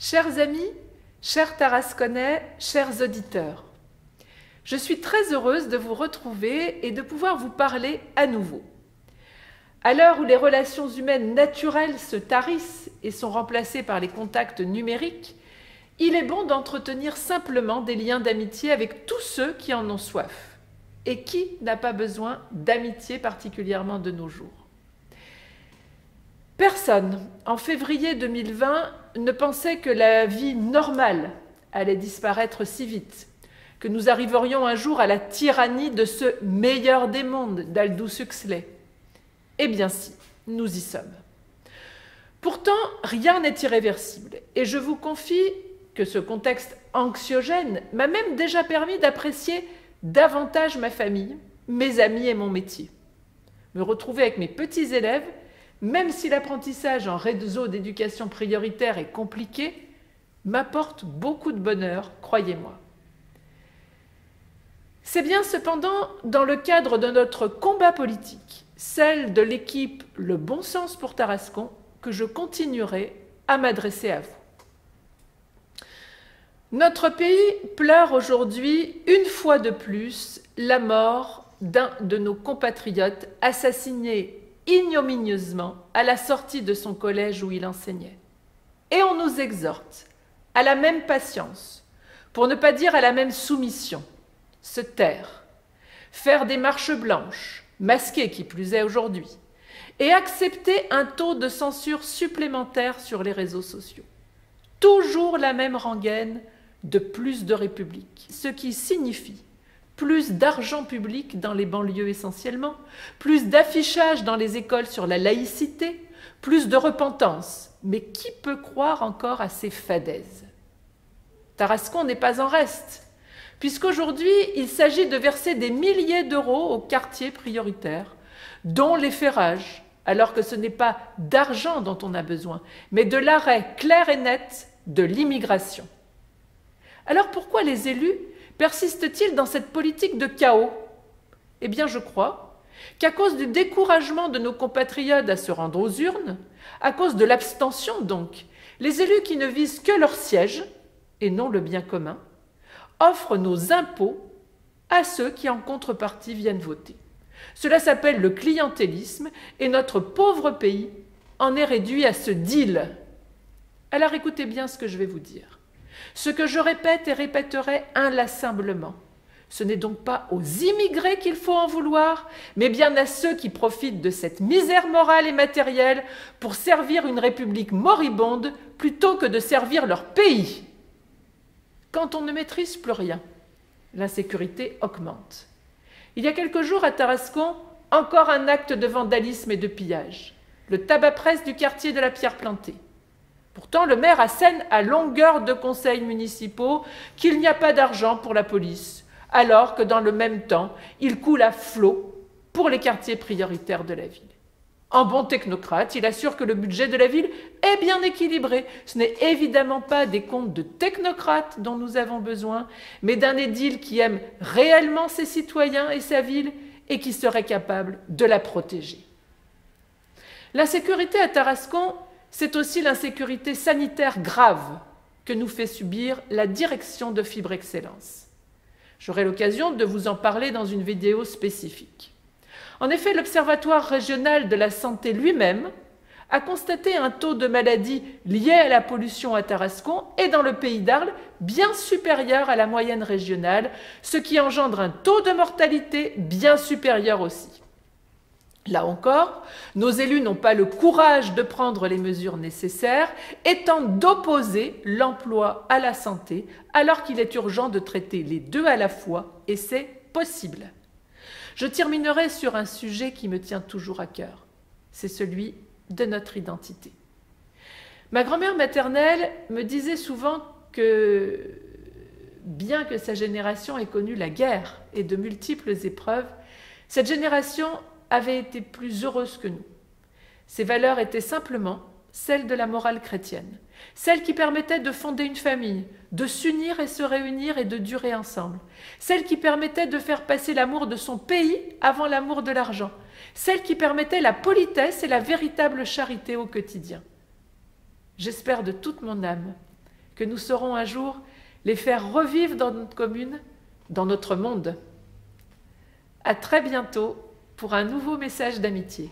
Chers amis, chers Tarasconnais, chers auditeurs, je suis très heureuse de vous retrouver et de pouvoir vous parler à nouveau. À l'heure où les relations humaines naturelles se tarissent et sont remplacées par les contacts numériques, il est bon d'entretenir simplement des liens d'amitié avec tous ceux qui en ont soif. Et qui n'a pas besoin d'amitié particulièrement de nos jours? Personne, en février 2020, ne pensait que la vie normale allait disparaître si vite, que nous arriverions un jour à la tyrannie de ce meilleur des mondes d'Aldous Huxley. Eh bien si, nous y sommes. Pourtant, rien n'est irréversible, et je vous confie que ce contexte anxiogène m'a même déjà permis d'apprécier davantage ma famille, mes amis et mon métier. Me retrouver avec mes petits élèves, même si l'apprentissage en réseau d'éducation prioritaire est compliqué, m'apporte beaucoup de bonheur, croyez-moi. C'est bien cependant dans le cadre de notre combat politique, celle de l'équipe Le Bon Sens pour Tarascon, que je continuerai à m'adresser à vous. Notre pays pleure aujourd'hui, une fois de plus, la mort d'un de nos compatriotes assassiné ignominieusement à la sortie de son collège où il enseignait. Et on nous exhorte à la même patience, pour ne pas dire à la même soumission, se taire, faire des marches blanches, masquées qui plus est aujourd'hui, et accepter un taux de censure supplémentaire sur les réseaux sociaux. Toujours la même rengaine de plus de République, ce qui signifie plus d'argent public dans les banlieues essentiellement, plus d'affichage dans les écoles sur la laïcité, plus de repentance. Mais qui peut croire encore à ces fadaises? Tarascon n'est pas en reste, puisqu'aujourd'hui, il s'agit de verser des milliers d'euros aux quartiers prioritaires, dont les ferrages, alors que ce n'est pas d'argent dont on a besoin, mais de l'arrêt clair et net de l'immigration. Alors pourquoi les élus persistent-ils dans cette politique de chaos? Eh bien, je crois qu'à cause du découragement de nos compatriotes à se rendre aux urnes, à cause de l'abstention donc, les élus qui ne visent que leur siège, et non le bien commun, offrent nos impôts à ceux qui en contrepartie viennent voter. Cela s'appelle le clientélisme, et notre pauvre pays en est réduit à ce deal. Alors écoutez bien ce que je vais vous dire. Ce que je répète et répéterai inlassablement, ce n'est donc pas aux immigrés qu'il faut en vouloir, mais bien à ceux qui profitent de cette misère morale et matérielle pour servir une république moribonde plutôt que de servir leur pays. Quand on ne maîtrise plus rien, l'insécurité augmente. Il y a quelques jours à Tarascon, encore un acte de vandalisme et de pillage. Le tabac-presse du quartier de la Pierre-Plantée. Pourtant, le maire assène à longueur de conseils municipaux qu'il n'y a pas d'argent pour la police, alors que dans le même temps, il coule à flot pour les quartiers prioritaires de la ville. En bon technocrate, il assure que le budget de la ville est bien équilibré. Ce n'est évidemment pas des comptes de technocrates dont nous avons besoin, mais d'un édile qui aime réellement ses citoyens et sa ville et qui serait capable de la protéger. L'insécurité à Tarascon, c'est aussi l'insécurité sanitaire grave que nous fait subir la direction de Fibre Excellence. J'aurai l'occasion de vous en parler dans une vidéo spécifique. En effet, l'Observatoire régional de la santé lui-même a constaté un taux de maladies liées à la pollution à Tarascon et dans le pays d'Arles bien supérieur à la moyenne régionale, ce qui engendre un taux de mortalité bien supérieur aussi. Là encore, nos élus n'ont pas le courage de prendre les mesures nécessaires et tentent d'opposer l'emploi à la santé, alors qu'il est urgent de traiter les deux à la fois, et c'est possible. Je terminerai sur un sujet qui me tient toujours à cœur, c'est celui de notre identité. Ma grand-mère maternelle me disait souvent que, bien que sa génération ait connu la guerre et de multiples épreuves, cette génération avait été plus heureuse que nous. Ses valeurs étaient simplement celles de la morale chrétienne, celles qui permettaient de fonder une famille, de s'unir et se réunir et de durer ensemble, celles qui permettaient de faire passer l'amour de son pays avant l'amour de l'argent, celles qui permettaient la politesse et la véritable charité au quotidien. J'espère de toute mon âme que nous saurons un jour les faire revivre dans notre commune, dans notre monde. À très bientôt pour un nouveau message d'amitié.